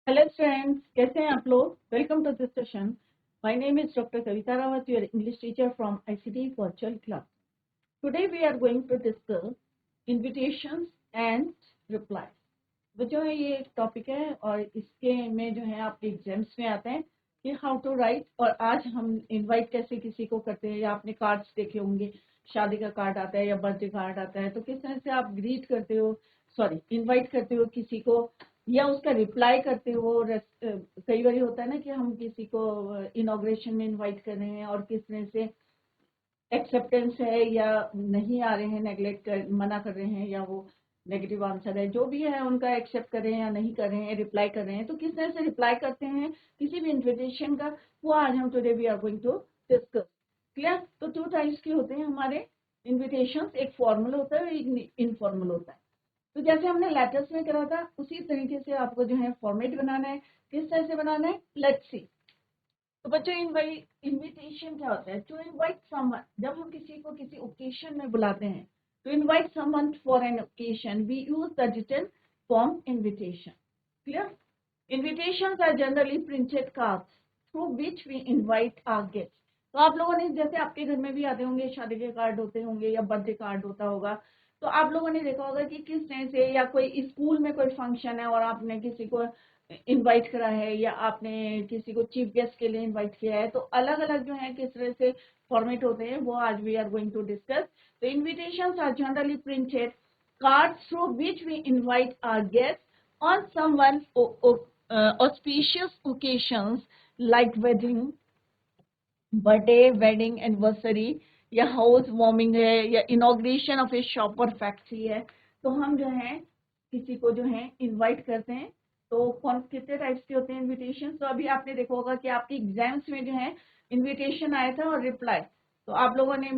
Hello friends, कैसे हैं आप लोग। Welcome to this session. My name is doctor Kavita Rawat, your English teacher from ICT virtual class. Today we are going to discuss invitations and reply. तो जो है ये एक टॉपिक है और इसके में जो है आपके एग्जाम्स में आते हैं कि हाउ टू राइट। और आज हम इनवाइट कैसे किसी को करते हैं, या आपने कार्ड्स देखे होंगे, शादी का कार्ड आता है या बर्थडे कार्ड आता है, तो किस तरह से आप ग्रीट करते हो, सॉरी इनवाइट करते हो किसी को, या उसका रिप्लाई करते हो। कई बार होता है ना कि हम किसी को इनॉग्रेशन में इनवाइट कर रहे हैं और किस तरह से एक्सेप्टेंस है या नहीं आ रहे हैं, नेगलेक्ट कर मना कर रहे हैं, या वो नेगेटिव आंसर है, जो भी है उनका एक्सेप्ट कर रहे हैं या नहीं कर रहे हैं, रिप्लाई कर रहे हैं, तो किस तरह से रिप्लाई करते हैं किसी भी इन्विटेशन का, वो आज हम today we are going to discuss. Clear. तो टू टाइप्स के होते हैं हमारे इन्विटेशन, एक फॉर्मल होता है, एक इनफॉर्मल होता है। तो जैसे हमने लेटर्स में करा था उसी तरीके से आपको जो है फॉर्मेट बनाना है। किस तरह से बनाना है, लेट्स सी। तो बच्चों, इनविटेशन क्या होता है? टू इनवाइट समवन, जब हम किसी को किसी ओकेशन में बुलाते हैं, to invite someone for an occasion we use the written form invitation. Clear. Invitations are generally printed cards through which we invite our guests. तो आप लोगों ने, जैसे आपके घर में भी आते होंगे, शादी के कार्ड होते होंगे या बर्थडे कार्ड होता होगा, तो आप लोगों ने देखा होगा कि किस तरह से, या कोई स्कूल में कोई फंक्शन है और आपने किसी को इनवाइट करा है या आपने किसी को चीफ गेस्ट के लिए इनवाइट किया है, तो अलग अलग जो है किस तरह से फॉर्मेट होते हैं, वो आज we are going to discuss. तो invitations are generally printed cards through which we invite our guests on someone's auspicious occasions like wedding, birthday, wedding anniversary, या हाउस वार्मिंग है, या इनॉग्रेशन ऑफ ए शॉप और factory है, तो हम जो है किसी को जो है इनवाइट करते हैं। तो कौन कितने टाइप्स के होते हैं इनविटेशन? तो अभी आपने देखा होगा कि आपके एग्जाम्स में जो है इनविटेशन आया था और रिप्लाई। तो आप लोगों ने,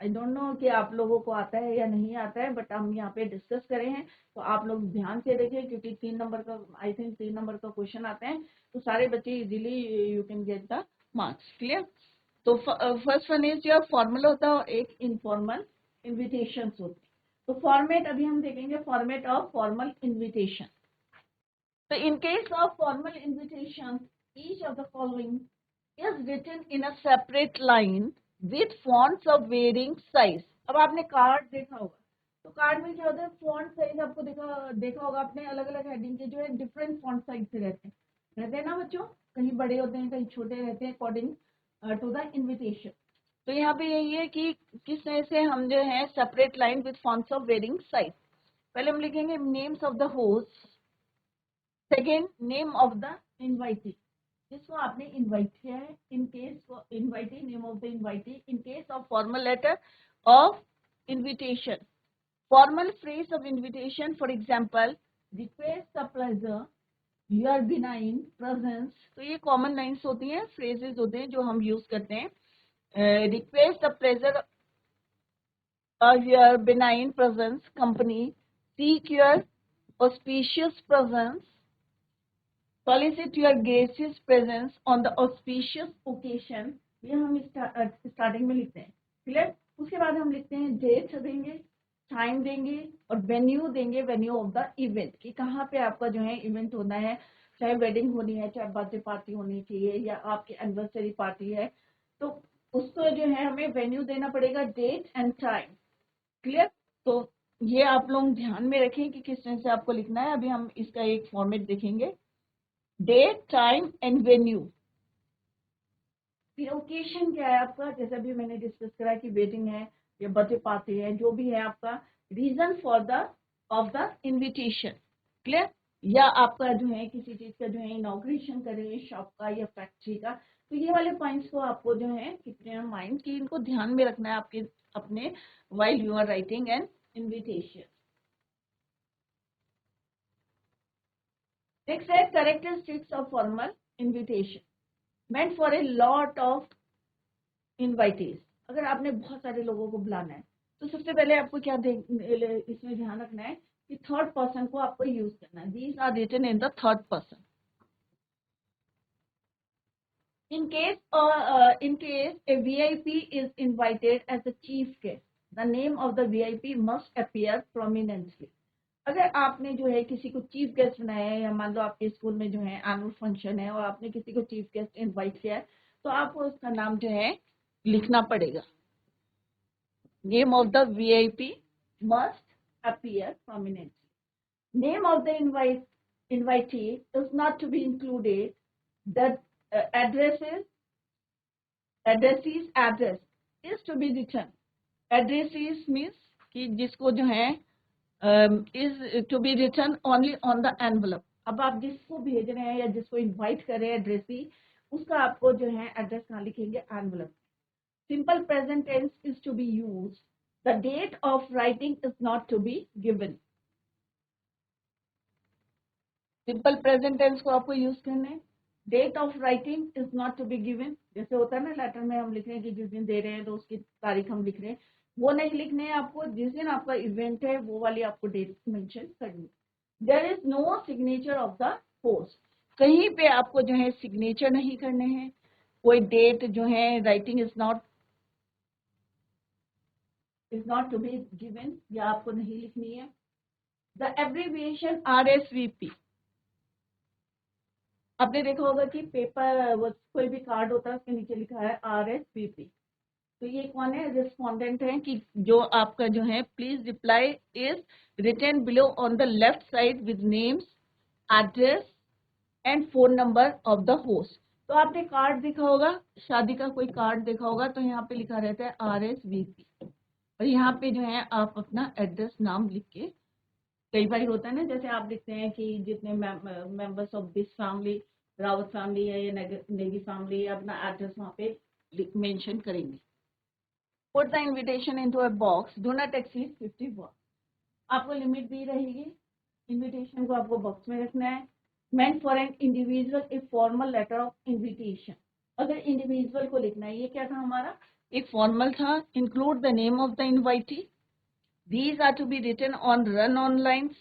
आई डोंट नो कि आप लोगों को आता है या नहीं आता है, बट हम यहाँ पे डिस्कस करें हैं, तो आप लोग ध्यान से देखें, क्योंकि 3 नंबर का, आई थिंक 3 नंबर का क्वेश्चन आते हैं, तो सारे बच्चे easily you can get the marks. Clear. तो first one is your formal होता है और एक इनफॉर्मल इनविटेशन होती है। तो फॉर्मेट अभी हम देखेंगे, फॉर्मेट ऑफ फॉर्मल इनविटेशन। तो in case of formal invitations, each of the following is written in a separate line with fonts of varying size. अब आपने कार्ड देखा होगा, तो कार्ड में क्या होता है, फॉन्ट साइज आपको देखा होगा आपने, अलग अलग हेडिंग के जो है डिफरेंट फॉन्ट साइज से रहते हैं ना बच्चों, कहीं बड़े होते हैं कहीं छोटे रहते हैं अकॉर्डिंग टू द इन्विटेशन। तो यहाँ पे यही है कि किस तरह से हम जो है separate line with fonts of varying size. पहले हम लिखेंगे names of the host, second name of the invitee, जिसको आपने इनवाइट किया है, in case invitee, name of the invitee, in case of formal letter of invitation, formal phrase of invitation, for example request the pleasure, your benign presence. तो ये common lines होती हैं, phrases होते हैं जो हम यूज करते हैं। Request the pleasure of your benign presence company, seek your auspicious presence, solicit your gracious presence on the auspicious occasion। ये हम स्टार्टिंग में लिखते हैं। क्लियर। उसके बाद हम लिखते हैं डेट देंगे, टाइम देंगे और वेन्यू देंगे, वेन्यू ऑफ द इवेंट, कि कहाँ पे आपका जो है इवेंट होना है, चाहे वेडिंग होनी है, चाहे बर्थडे पार्टी होनी चाहिए, या आपकी एनिवर्सरी पार्टी है, तो उसको जो है हमें वेन्यू देना पड़ेगा, डेट एंड टाइम। क्लियर। तो ये आप लोग ध्यान में रखें कि किस तरह से आपको लिखना है। अभी हम इसका एक फॉर्मेट देखेंगे, डेट, टाइम एंड वेन्यू। फिर ओकेशन क्या है आपका, जैसा भी मैंने डिस्कस करा कि वेडिंग है या बर्थडे पार्टी है, जो भी है आपका, reason for the of the invitation. Clear. या आपका जो है किसी चीज का जो है इनॉग्रेशन करें, शॉप का या फैक्ट्री का, तो ये वाले पॉइंट्स को आपको जो है कितने माइंड की इनको ध्यान में रखना है आपके अपने while you are writing an invitation. Next है characteristics of formal invitation meant for a lot of invitees। अगर आपने बहुत सारे लोगों को बुलाना है, तो सबसे पहले आपको क्या इसमें ध्यान रखना है कि थर्ड पर्सन को आपको यूज करना है। These are written in the third person. In case a VIP is invited as a chief guest, the name of the VIP must appear prominently. अगर आपने जो है किसी को चीफ गेस्ट बनाया है, या मान लो आपके स्कूल में जो है एनुअल फंक्शन है और आपने किसी को चीफ गेस्ट इनवाइट किया है, तो आपको उसका नाम जो है लिखना पड़ेगा. Name of the VIP must appear prominently. Name of the invitee is not to be included. The addressee's address is to be written. Addressees means कि जिसको जो है is to be written only on the envelope. अब आप जिसको भेज रहे हैं या जिसको इनवाइट कर रहे हैं एड्रेसी, उसका आपको जो है एड्रेस कहाँ लिखेंगे? Envelope. Simple present tense is to be used. The date of writing is not to be given. Simple present tense को आपको यूज करना है. Date of writing is not to be given. जैसे होता है ना लेटर में हम लिख रहे हैं कि जिस दिन दे रहे हैं तो उसकी तारीख हम लिख रहे हैं, वो नहीं लिखने हैं आपको. जिस दिन आपका इवेंट है वो वाली आपको डेट मेंशन करनी है. There is no signature of the host. कहीं पे आपको जो है सिग्नेचर नहीं करने हैं. कोई डेट जो है writing is not to be given, या आपको नहीं लिखनी है. The abbreviation RSVP. आपने देखा होगा कि पेपर कोई भी कार्ड होता है उसके नीचे लिखा है RSVP. तो ये कौन है? रिस्पोंडेंट है कि जो आपका जो है please reply is written below on the left side with names, address and phone number of the host. तो आपने कार्ड देखा होगा, शादी का कोई कार्ड देखा होगा, तो यहाँ पे लिखा रहता है RSVP. और यहाँ पे जो है आप अपना एड्रेस नाम लिख के, कई बार होता है ना, जैसे आप लिखते हैं कि जितने members of this family, Rawat family है या नेगी फैमिली है, अपना एड्रेस वहाँ पे मेंशन करेंगे. Put the invitation into a box, do not exceed 50 words. आपको लिमिट दी रहेगी. इनविटेशन को आपको बॉक्स में रखना है. Meant for an individual a formal letter of invitation. अगर इंडिविजुअल को लिखना है, ये क्या था हमारा? एक फॉर्मल था. Include the name of the invitee. These are to be written on run-on lines.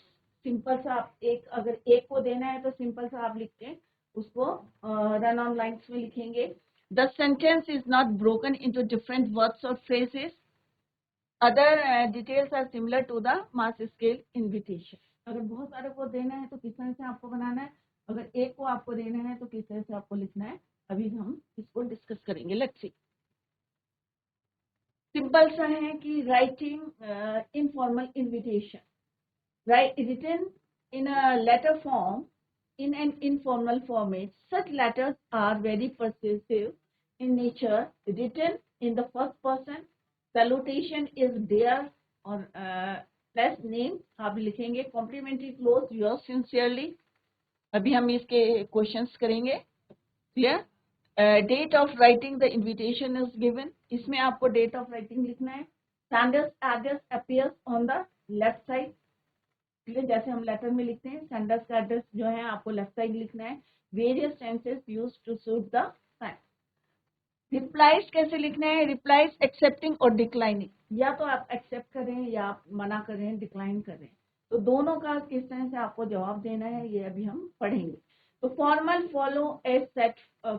Simple सा आप अगर एक को देना है तो सिंपल सा आप लिख के उसको रन ऑन लाइन्स में लिखेंगे. The sentence is not broken into different words or phrases. Other details are similar to the mass scale invitation. अगर बहुत सारे को देना है तो किस तरह से आपको बनाना है, अगर एक को आपको देना है तो किस तरह से आपको लिखना है, अभी हम इसको डिस्कस करेंगे. Let's see. सिंपल सा है कि writing informal invitation, written in a letter form in an informal format. Such letters are very persuasive in nature. Written in the first person, salutation is dear or plus name आप लिखेंगे. Complimentary close, yours sincerely. अभी हम इसके questions करेंगे. Clear? Date of writing the invitation is given. इसमें आपको date of writing लिखना है. Sender's address appears on the left side. जैसे हम लेटर में लिखते हैं, सेंडर्स का एड्रेस जो है आपको लेफ्ट साइड लिखना है. Various tenses used to suit the time. Replies कैसे लिखना है? रिप्लाईज एक्सेप्टिंग और डिक्लाइनिंग. या तो आप एक्सेप्ट करें या आप मना करें, डिक्लाइन करें. तो दोनों का किस तरह से आपको जवाब देना है ये अभी हम पढ़ेंगे. तो फॉर्मल फॉलो ए सेट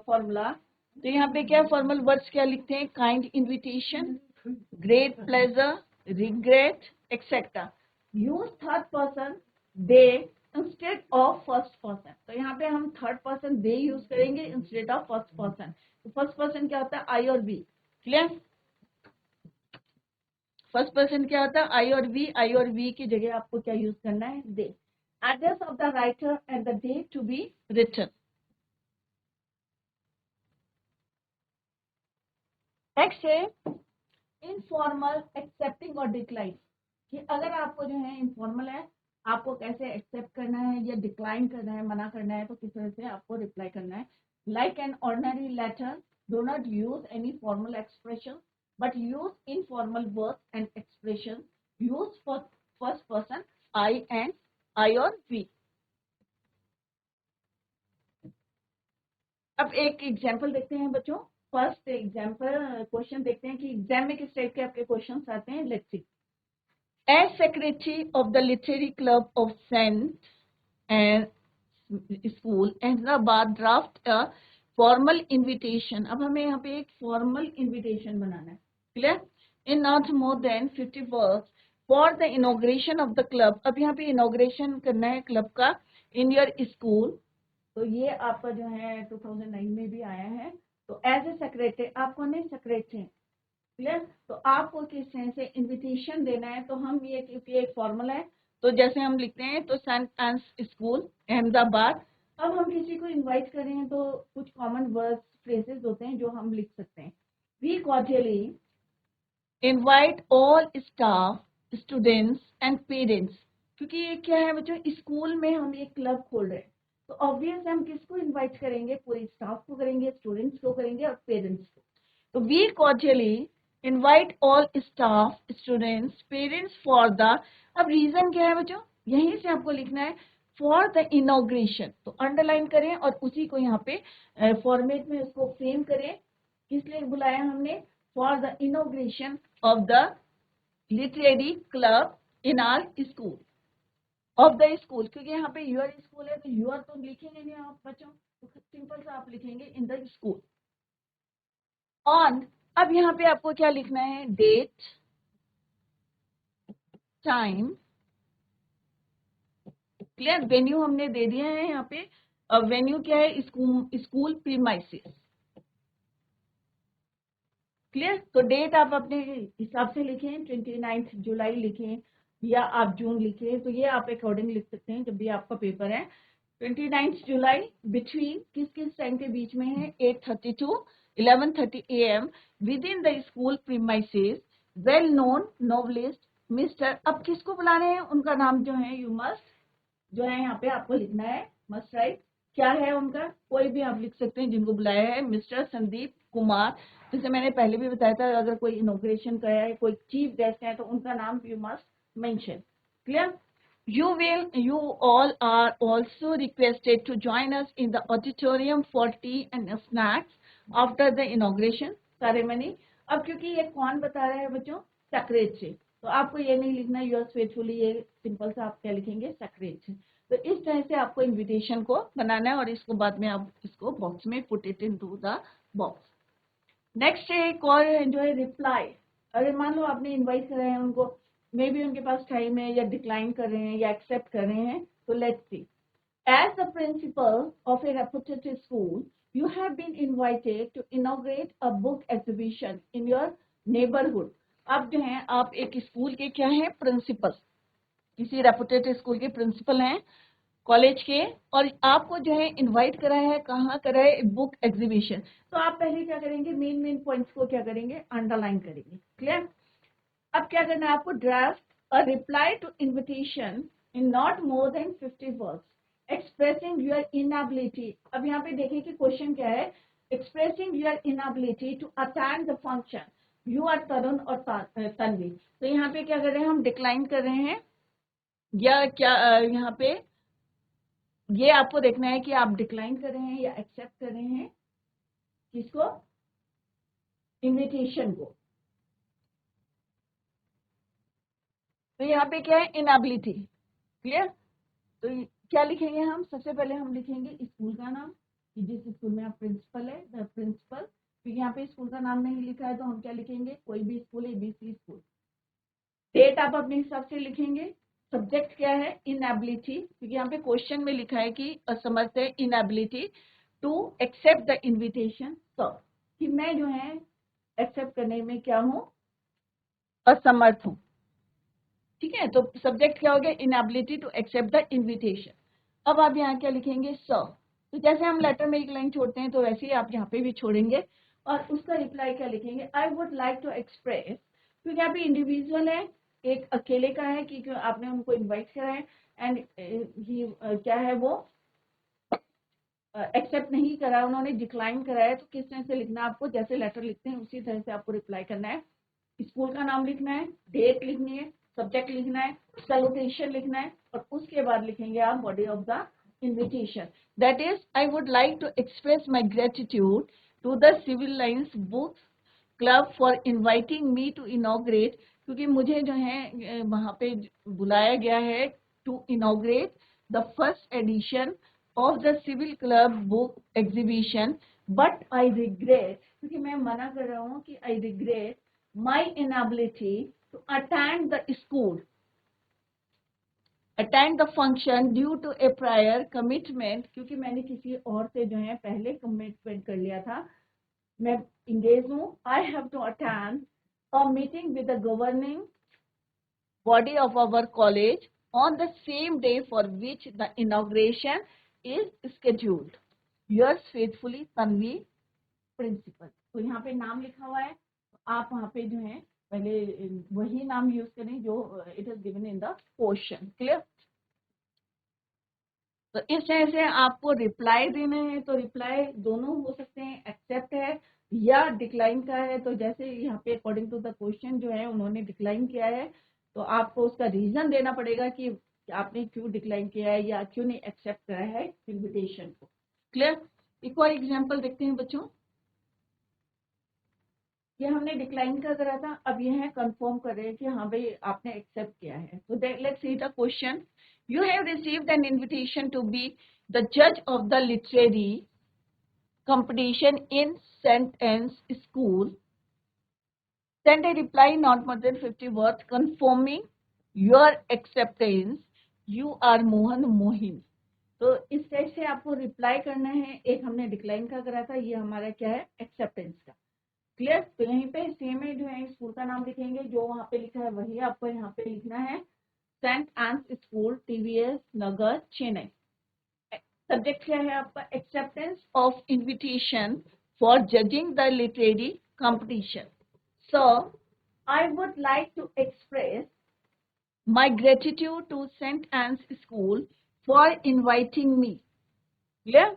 फॉर्मूला. तो यहाँ पे क्या फॉर्मल वर्ड्स क्या लिखते हैं? Kind invitation, great pleasure, regret, etcetera. Use third person they instead of first person. तो यहाँ पे हम थर्ड पर्सन दे यूज करेंगे इंस्टेड ऑफ फर्स्ट पर्सन. तो फर्स्ट पर्सन क्या होता है? आई और वी. क्लियर? फर्स्ट पर्सन क्या होता है? आई और वी. आई और वी की जगह आपको क्या यूज करना है? दे. Address of the writer and the date to be written. Next है informal accepting और decline. कि अगर आपको जो है informal है, आपको कैसे accept करना है या decline करना है, मना करना है, तो किस तरह से आपको reply करना है. Like an ordinary letter, do not use any formal expression, but use informal words and expressions. Use for first person I and I और we. अब एक एग्जाम्पल देखते हैं बच्चों. फर्स्ट एग्जाम्पल क्वेश्चन देखते हैं कि एग्जाम में किस टाइप के आपके क्वेश्चंस आते हैं. Let's see. As secretary of the literary club of saint school Ahmedabad draft a formal invitation. अब हमें यहाँ पे एक फॉर्मल इन्विटेशन बनाना है. Clear? In not more than 50 words for the inauguration of the club. अब यहाँ पे इनॉग्रेशन करना है क्लब का इन योर स्कूल। तो ये आपका जो है 2009 में भी आया है। तो एज ए सेक्रेटरी, आप कौन है? Secretary, clear. तो आपको किस तरह से इनविटेशन देना है, तो हम ये एक फॉर्मूला है। तो जैसे हम लिखते हैं, तो सेंट एंस स्कूल अहमदाबाद। अब हम किसी को इनवाइट कर रहे हैं तो कुछ कॉमन वर्ड्स फ्रेजेस होते हैं जो हम लिख सकते हैं। We cordially invite all staff, students and parents. क्योंकि ये क्या है बच्चों, स्कूल में हम एक क्लब खोल रहे हैं, तो ऑब्वियस हम किसको इनवाइट करेंगे? पूरे स्टाफ को करेंगे, स्टूडेंट्स को करेंगे और पेरेंट्स को। तो we cordially invite all staff, students, parents for the. अब रीजन क्या है बच्चों? यहीं से आपको लिखना है फॉर द इनॉग्रेशन। तो अंडरलाइन करें और उसी को यहाँ पे फॉर्मेट में उसको फ्रेम करें। किस लिए बुलाया हमने? For the inauguration of the literary club in our school, of the school। क्योंकि यहाँ पे your school है तो your तो लिखेंगे नहीं आप बच्चों, तो सिंपल सा आप लिखेंगे in the school। on, अब यहाँ पे आपको क्या लिखना है? Date, time, clear. वेन्यू हमने दे दिया है यहाँ पे। अब वेन्यू क्या है? School premises, clear. तो डेट आप अपने हिसाब से लिखें, 29 जुलाई लिखें या आप जून लिखें, तो ये आप अकॉर्डिंग लिख सकते हैं जब भी आपका पेपर है। 29 जुलाई बिटवीन किस किस टाइम के बीच में है? 8:30 to 11:30 AM with in the school premises, well known novelist mister. अब किसको बुला रहे हैं? उनका नाम जो है यू मस्ट, जो है यहाँ पे आपको लिखना है, मस्ट राइट। क्या है उनका? कोई भी आप लिख सकते हैं जिनको बुलाया है, मिस्टर संदीप कुमार। जैसे मैंने पहले भी बताया था, अगर कोई इनॉग्रेशन का है, कोई चीफ गेस्ट है, तो उनका नाम you must mention, clear. You all are also requested to join us in the auditorium for tea and snacks after the inauguration ceremony। अब क्योंकि ये कौन बता रहा है बच्चों? सेक्रेटरी। तो आपको ये नहीं लिखना yours faithfully, ये सिंपल सा आप क्या लिखेंगे? सेक्रेटरी। तो इस तरह से आपको इनविटेशन को बनाना है और इसको बाद में आप इसको बॉक्स में put it into the box. Next है एक और जो है रिप्लाई। अगर मान लो आपने इनवाइट करा है उनको, मे बी उनके पास टाइम है या डिक्लाइन कर रहे हैं या एक्सेप्ट कर रहे हैं, तो let's see. As the principal of a reputed school, you have been invited to inaugurate a book exhibition in your neighbourhood. अब जो है आप एक स्कूल के क्या है? प्रिंसिपल, किसी रेपुटेड स्कूल के प्रिंसिपल हैं कॉलेज के, और आपको जो है इनवाइट करा है, कहाँ करा है? Book exhibition. तो आप पहले क्या करेंगे? मेन पॉइंट्स को क्या करेंगे? अंडरलाइन करेंगे, क्लियर। अब क्या करना है आपको? Draft a reply to invitation in not more than 50 words expressing your inability. अब यहाँ पे देखिए कि क्वेश्चन क्या है? Expressing your inability to attend the function. You are Tarun और तन्वी। तो यहाँ पे क्या कर रहे हैं? हम डिक्लाइन कर रहे हैं या क्या? यहाँ पे ये आपको देखना है कि आप डिक्लाइन कर रहे हैं या एक्सेप्ट कर रहे हैं किसको? इनविटेशन को। तो यहाँ पे क्या है? Inability, clear. तो क्या लिखेंगे हम? सबसे पहले हम लिखेंगे स्कूल का नाम, कि जिस स्कूल में आप प्रिंसिपल है, द प्रिंसिपल। क्योंकि यहाँ पे स्कूल का नाम नहीं लिखा है तो हम क्या लिखेंगे? कोई भी स्कूल, ABC स्कूल। डेट आप अपने हिसाब से लिखेंगे। सब्जेक्ट क्या है? इनएबिलिटी, क्योंकि यहाँ पे क्वेश्चन में लिखा है कि असमर्थ है, inability to accept the invitation. तो कि मैं जो है एक्सेप्ट करने में क्या हूँ? असमर्थ हूँ, ठीक है। तो सब्जेक्ट क्या हो गया? Inability to accept the invitation. अब आप यहाँ क्या लिखेंगे? सर। तो जैसे हम लेटर में एक लाइन छोड़ते हैं तो वैसे ही आप यहाँ पे भी छोड़ेंगे और उसका रिप्लाई क्या लिखेंगे? I would like to express. क्योंकि यहाँ पे इंडिविजुअल है, एक अकेले का है कि आपने उनको इन्वाइट करा है एंड क्या है वो एक्सेप्ट नहीं करा, उन्होंने डिक्लाइन करा है। तो किस तरह से लिखना है आपको? जैसे लेटर लिखते हैं उसी तरह से आपको रिप्लाई करना है। स्कूल का नाम लिखना है, डेट लिखनी है, सब्जेक्ट लिखना है, सैल्यूटेशन लिखना है और उसके बाद लिखेंगे आप body of the invitation. That is I would like to express my gratitude to the civil lines books club for inviting me to inaugurate. क्योंकि मुझे जो है वहाँ पे बुलाया गया है to inaugurate the first edition of the civil club book exhibition, but I regret, क्योंकि मैं मना कर रहा हूँ कि I regret my inability to attend the school, attend the function due to a prior commitment, क्योंकि मैंने किसी और से जो है पहले कमिटमेंट कर लिया था, मैं इंगेज हूँ. I have to attend a meeting with the governing body of our college on the same day for which the inauguration is scheduled. Yours faithfully, Tanvi, principal. तो यहाँ पे नाम लिखा हुआ है, आप वहाँ पे जो है पहले वही नाम यूज करें जो it is given in the question. Clear? तो इस तरह से आपको रिप्लाई देना है. तो रिप्लाई दोनों हो सकते हैं, एक्सेप्ट है या डिक्लाइन का है. तो जैसे यहाँ पे अकॉर्डिंग टू द क्वेश्चन जो है उन्होंने डिक्लाइन किया है, तो आपको उसका रीजन देना पड़ेगा कि आपने क्यों डिक्लाइन किया है या क्यों नहीं एक्सेप्ट करा है इन्विटेशन को. क्लियर? एक और एग्जाम्पल देखते हैं बच्चों. ये हमने डिक्लाइन का करा था, अब ये है कंफर्म कर रहे हैं कि हाँ भाई आपने एक्सेप्ट किया है. तो let's see the question. You have received an invitation to be the judge of the literary competition in St. Anne's School. Send a reply not more than 50 words confirming your acceptance. You are Mohan Mohin. तो इस type से आपको reply करना है. एक हमने decline का करा था, ये हमारा क्या है, एक्सेप्टेंस का. क्लियर? तो यहीं पे सेम है, जो है स्कूल का नाम लिखेंगे, जो वहाँ पे लिखा है वही आपको यहाँ पे लिखना है. Saint Anne's school, TVS Nagar, Chennai. Subject क्या है आपका, acceptance of invitation for judging the literary competition. So I would like to express my gratitude to Saint Anne's school for inviting me. Clear?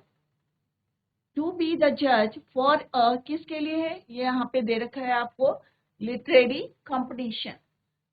To be the जज for किसके लिए है, ये यहाँ पे दे रखा है आपको, literary competition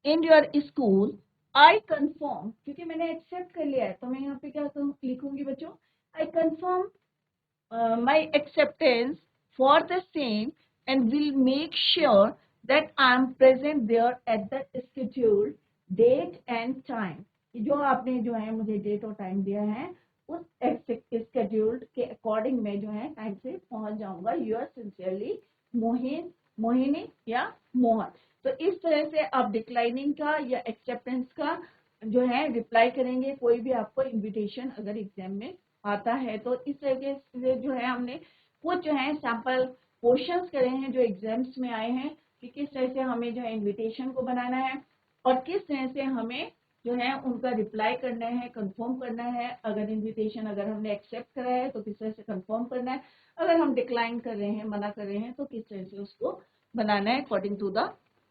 in your school. I confirm, क्योंकि मैंने एक्सेप्ट कर लिया है, तो मैं यहाँ पे क्या लिखूंगी बच्चों, I confirm my acceptance for the same and will make sure that I am present there at the scheduled date and time. जो आपने जो है मुझे डेट और टाइम दिया है, उस स्केड्यूल्ड के अकॉर्डिंग में जो है टाइम से पहुंच जाऊंगा. यूर सिंसियरली मोहिन, मोहिनी या मोहन. तो इस तरह से आप डिक्लाइनिंग का या एक्सेप्टेंस का जो है रिप्लाई करेंगे. कोई भी आपको इनविटेशन अगर एग्जाम में आता है, तो इस तरीके से जो है हमने कुछ जो है सैंपल क्वेश्चंस करे हैं जो एग्जाम्स में आए हैं कि किस तरह से हमें जो है इनविटेशन को बनाना है और किस तरह से हमें जो है उनका रिप्लाई करना है, कंफर्म करना है. अगर इनविटेशन अगर हमने एक्सेप्ट करा है तो किस तरह से कंफर्म करना है, अगर हम डिक्लाइन कर रहे हैं, मना कर रहे हैं, तो किस तरह से उसको बनाना है according to the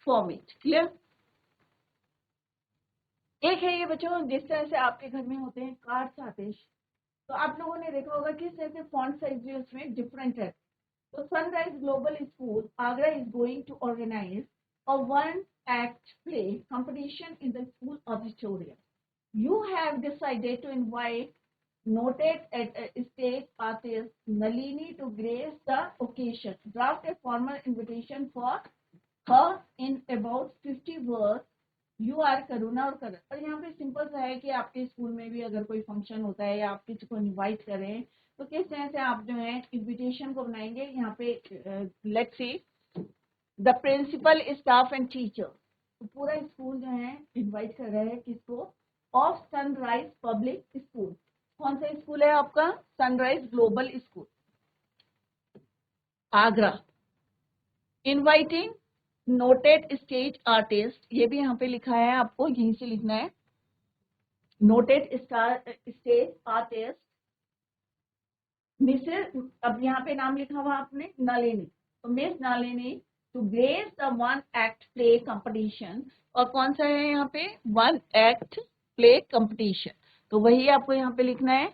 format. Clear? एक है ये बच्चों, जिस तरह से आपके घर में होते हैं कार्ड्स आते हैं, तो आप लोगों ने देखा होगा किस तरह से फॉन्ट साइज भी उसमें डिफरेंट है. तो sunrise global school Agra is going to organise a one act play competition in the school auditorium. You have decided to invite noted stage artist Nalini to grace the occasion. Draft a formal invitation for her in about 50 words. You are करुणा और करण. और यहाँ पे simple सा है कि आपके school में भी अगर कोई फंक्शन होता है या आप किसी को इनवाइट करें, तो किस तरह से आप जो है इनविटेशन को बनाएंगे. यहाँ पे let's see the principal, staff and teacher. तो पूरा स्कूल जो है इनवाइट कर रहा है किसको, ऑफ सनराइज पब्लिक स्कूल. कौन सा स्कूल है आपका, sunrise global school Agra. Inviting noted stage artist, ये भी यहाँ पे लिखा है, आपको यहीं से लिखना है. नोटेड स्टेज आर्टिस्ट मिसेस, अब यहाँ पे नाम लिखा हुआ आपने नलिनी, तो miss Nalini to grace the one act play competition. और कौन सा है यहाँ पे, वन एक्ट प्ले कंपटीशन. तो वही आपको यहाँ पे लिखना है,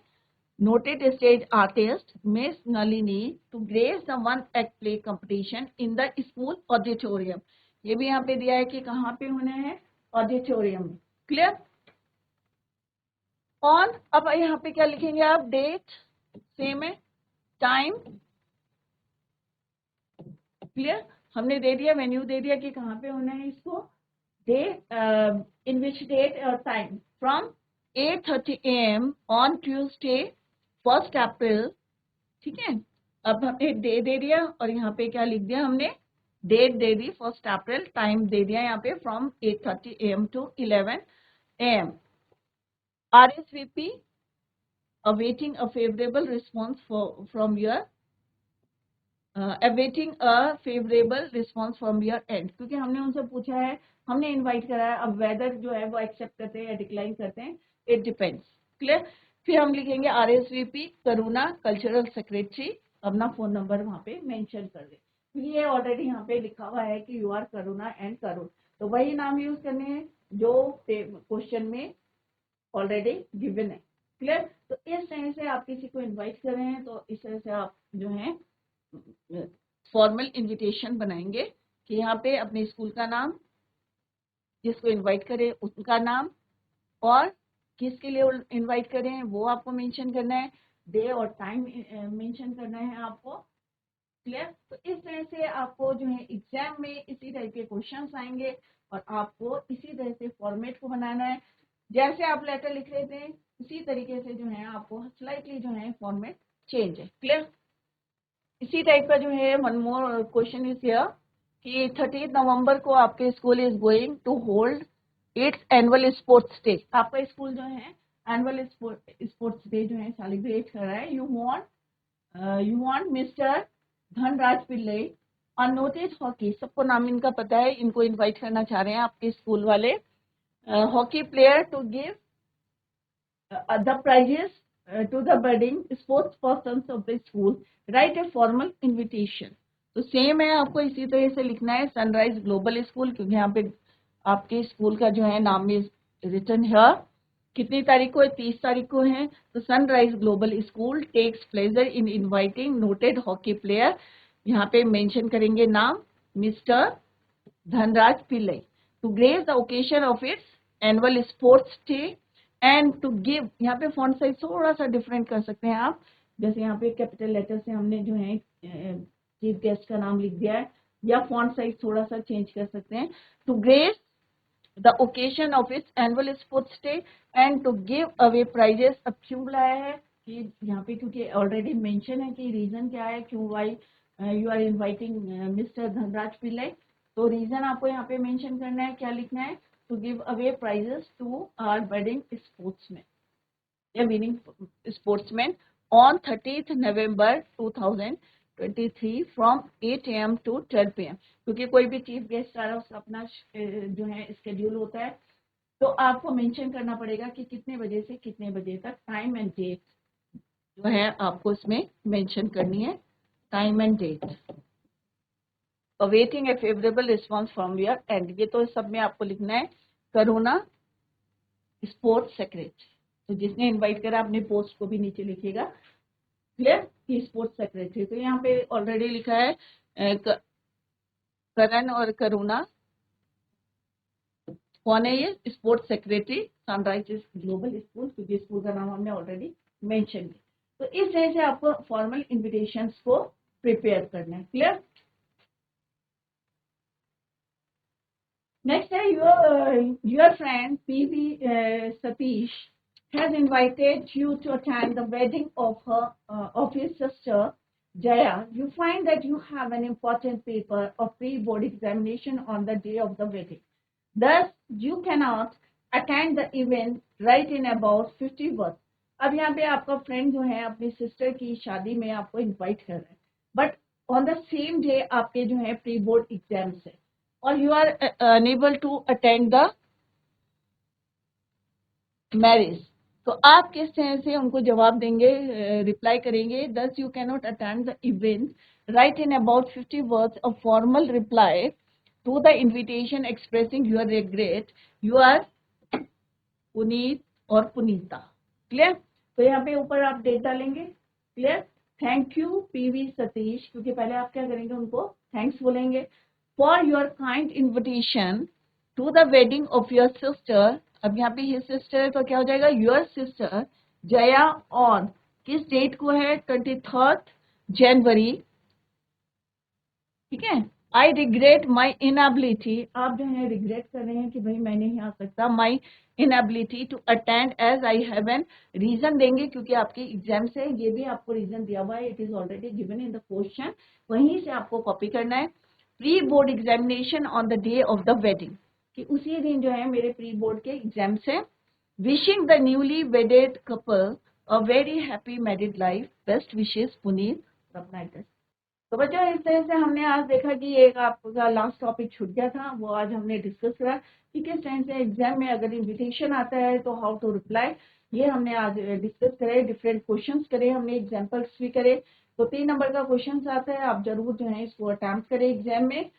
noted stage artist miss Nalini to grace the one act play competition in the school auditorium. ये भी यहाँ पे दिया है कि कहाँ पे होना है, ऑडिटोरियम में. क्लियर? ऑन, अब यहाँ पे क्या लिखेंगे आप, डेट सेम है, टाइम क्लियर, हमने दे दिया, वेन्यू दे दिया कि कहाँ पे होना है इसको, डे इन विच डेट और time, from 8:30 AM on Tuesday 1 अप्रैल. ठीक है, अब हमने डे दे दिया और यहाँ पे क्या लिख दिया हमने, डेट दे दी 1 अप्रैल, टाइम दे दिया यहाँ पे from 8:30 AM to 11 AM. RSVP, awaiting a favorable response from your awaiting a favorable response from your end. क्योंकि हमने उनसे पूछा है, हमने इनवाइट करा है, अब वेदर जो है वो एक्सेप्ट करते हैं या डिक्लाइन करते हैं, इट डिपेंड्स. क्लियर. फिर हम लिखेंगे RSVP करुणा कल्चरल सेक्रेटरी, अपना फोन नंबर वहाँ पे मेंशन कर दे. ये ऑलरेडी यहाँ पे लिखा हुआ है कि यू आर करुणा एंड करुण, तो वही नाम यूज करने हैं जो क्वेश्चन में ऑलरेडी गिवन है. क्लियर. तो इस तरह से आप किसी को इनवाइट कर रहे हैं तो इस तरह से आप जो है फॉर्मल इनविटेशन बनाएंगे कि यहाँ पे अपने स्कूल का नाम, जिसको इनवाइट करें उनका नाम, और किसके लिए इनवाइट करें वो आपको मेंशन करना है, डे और टाइम मेंशन करना है आपको. क्लियर. तो इस तरह से आपको जो है एग्जाम में इसी तरह के क्वेश्चंस आएंगे और आपको इसी तरह से फॉर्मेट को बनाना है. जैसे आप लेटर लिख रहे थे उसी तरीके से जो है आपको स्लाइटली जो है फॉर्मेट चेंज है. क्लियर. इसी टाइप का जो है one more question is here कि 30 नवंबर को आपके school is going to hold its annual sports day. आपका स्कूल जो है एनुअल स्पोर्ट्स डे जो है सेलिब्रेट कर रहा है. You want mister Dhanraj Pillay, anointed hockey, सबको नाम इनका पता है, इनको इनवाइट करना चाह रहे हैं आपके स्कूल वाले, hockey player to give the prizes to the budding sports persons of the school. Write a formal invitation. तो सेम है, आपको इसी तरह से लिखना है सनराइज ग्लोबल स्कूल, क्योंकि यहाँ पे आपके स्कूल का जो है नाम इज रिटन हियर. कितनी तारीख को है? 30 तारीख को है. तो sunrise global school takes pleasure in inviting noted hockey player, यहाँ पे मेंशन करेंगे नाम mister Dhanraj Pillai, to grace the occasion of its annual sports day and to give. यहाँ पे फॉन्ट साइज थोड़ा सा डिफरेंट कर सकते हैं आप, जैसे यहाँ पे कैपिटल लेटर से हमने जो है चीफ गेस्ट का नाम लिख दिया है, या फॉन्ट साइज थोड़ा सा चेंज कर सकते हैं. To grace the occasion of its annual sports day and to give away prizes. अब क्यों लाया है कि यहाँ पे, क्योंकि ऑलरेडी मेंशन है कि रीजन क्या है, क्यों why you are inviting mister Dhanraj Pillai. तो रीजन आपको यहाँ पे मेंशन करना है, क्या लिखना है, to give away prizes to our budding sportsmen, yeah, winning sportsmen on 30th November 2023 from 8 AM to 12 PM. क्योंकि कोई भी चीफ गेस्ट आ रहा है उसका अपना जो है स्केड्यूल होता है, तो आपको मेंशन करना पड़ेगा कि कितने बजे से कितने बजे तक, टाइम एंड डेट जो है आपको इसमें मेंशन करनी है, time and date. Awaiting a favourable response from your end, ये तो सब में आपको लिखना है करुणा स्पोर्ट्स सेक्रेटरी. तो जिसने इनवाइट करा अपने पोस्ट को भी नीचे लिखिएगा. क्लियर. की स्पोर्ट्स सेक्रेटरी, तो यहाँ पे ऑलरेडी लिखा है करण और करुणा. कौन है ये? Sports secretary sunrise global school, क्योंकि स्कूल का नाम हमने ऑलरेडी मेंशन किया. तो इस तरह से आपको फॉर्मल इन्विटेशंस को प्रिपेयर करना है. Clear. Next, your friend P.V. Satish has invited you to attend the wedding of his sister Jaya. You find that you have an important paper of pre-board examination on the day of the wedding. Thus, you cannot attend the event. Write in about 50 words. अब यहाँ पे आपका friend जो है अपनी sister की शादी में आपको इनवाइट कर रहा है, but on the same day आपके जो है प्री बोर्ड एग्जाम्स है और you are unable to attend the marriage. तो आप किस तरह से उनको जवाब देंगे, रिप्लाई करेंगे. Thus you cannot attend the event. Write in about 50 words a formal reply to the invitation expressing your regret. You are Puneet और पुनीता. क्लियर. तो यहाँ पे ऊपर आप डेट डालेंगे. Clear. Thank you PV Satish, क्योंकि पहले आप क्या करेंगे, उनको थैंक्स बोलेंगे. For your kind invitation to the wedding of your sister. अब यहाँ पे his sister तो क्या हो जाएगा, your sister जया on, किस डेट को है, 23rd जनवरी. ठीक है. I regret my inability. आप जो है रिग्रेट कर रहे हैं कि भाई मैं नहीं आ सकता. My inability to attend as I have an reason देंगे, क्योंकि आपके एग्जाम से ये भी आपको रीजन दिया हुआ है. It is already given in the question. वहीं से आपको कॉपी करना है. Pre board examination on the day of the wedding, कि उसी दिन जो है मेरे प्री बोर्ड के एग्जाम्स हैं. Wishing the newly वेडेड couple a very happy married life. Best wishes Puneet Ratnakar. तो बच्चों इस तरह से हमने आज देखा कि एक आपका लास्ट टॉपिक छूट गया था, वो आज हमने डिस्कस करा कि किस तरह से एग्जाम में अगर इन्विटेशन आता है तो हाउ टू रिप्लाई. ये हमने आज डिस्कस करे, डिफरेंट क्वेश्चंस करे, हमने एग्जांपल्स भी करे. तो 3 नंबर का क्वेश्चन आता है, आप जरूर जो है इसको अटेम्प्ट करें एग्जाम में.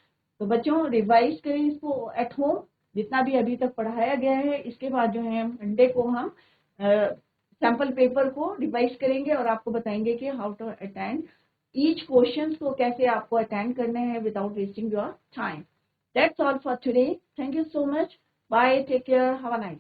तो बच्चों रिवाइज करें इसको एट होम, जितना भी अभी तक पढ़ाया गया है. इसके बाद जो है मंडे को हम सैम्पल पेपर को रिवाइज करेंगे और आपको बताएंगे कि how to attend each questions को, कैसे आपको अटेंड करने हैं without wasting your time. That's all for today. Thank you so much. Bye. Take care. Have a nice